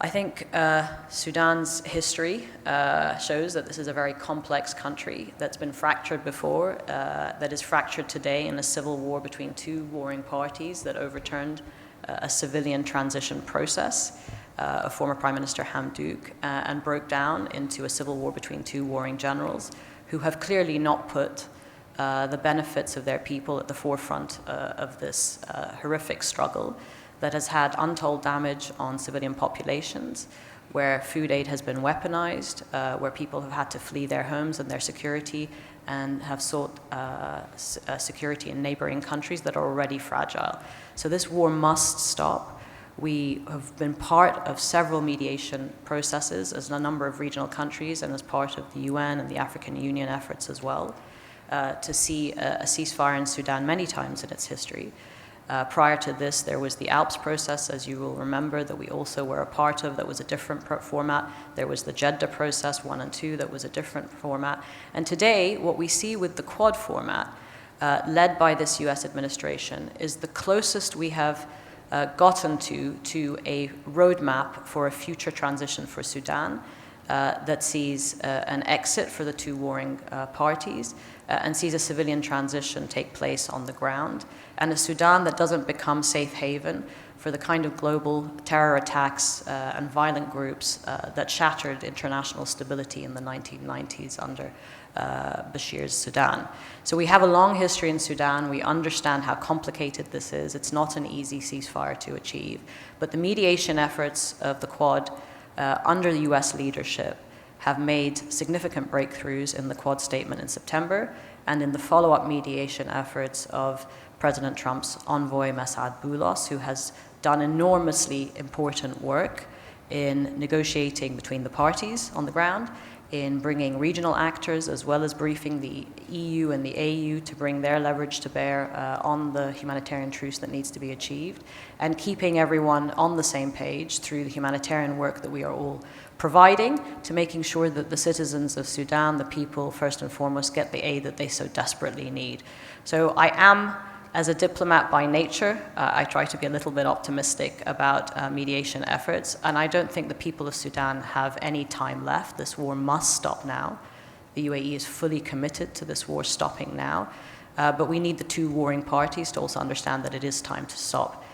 I think Sudan's history shows that this is a very complex country that's been fractured before, that is fractured today in a civil war between two warring parties that overturned a civilian transition process of former Prime Minister Hamdouk and broke down into a civil war between two warring generals who have clearly not put the benefits of their people at the forefront of this horrific struggle that has had untold damage on civilian populations, where food aid has been weaponized, where people have had to flee their homes and their security and have sought security in neighboring countries that are already fragile. So this war must stop. We have been part of several mediation processes as a number of regional countries and as part of the UN and the African Union efforts as well, to see a ceasefire in Sudan many times in its history. Prior to this, there was the ALPS process, as you will remember, that we also were a part of, that was a different format. There was the Jeddah process 1 and 2, that was a different format. And today, what we see with the Quad format, led by this US administration, is the closest we have gotten to a roadmap for a future transition for Sudan that sees an exit for the two warring parties and sees a civilian transition take place on the ground, and a Sudan that doesn't become safe haven for the kind of global terror attacks and violent groups that shattered international stability in the 1990s under Bashir's Sudan. So we have a long history in Sudan. We understand how complicated this is. It's not an easy ceasefire to achieve. But the mediation efforts of the Quad under the US leadership have made significant breakthroughs in the Quad statement in September and in the follow-up mediation efforts of President Trump's envoy, Massad Boulos, who has done enormously important work in negotiating between the parties on the ground, in bringing regional actors as well as briefing the EU and the AU to bring their leverage to bear on the humanitarian truce that needs to be achieved, and keeping everyone on the same page through the humanitarian work that we are all providing to making sure that the citizens of Sudan, the people first and foremost, get the aid that they so desperately need. So I am, as a diplomat by nature, I try to be a little bit optimistic about mediation efforts, and I don't think the people of Sudan have any time left. This war must stop now. The UAE is fully committed to this war stopping now, but we need the two warring parties to also understand that it is time to stop.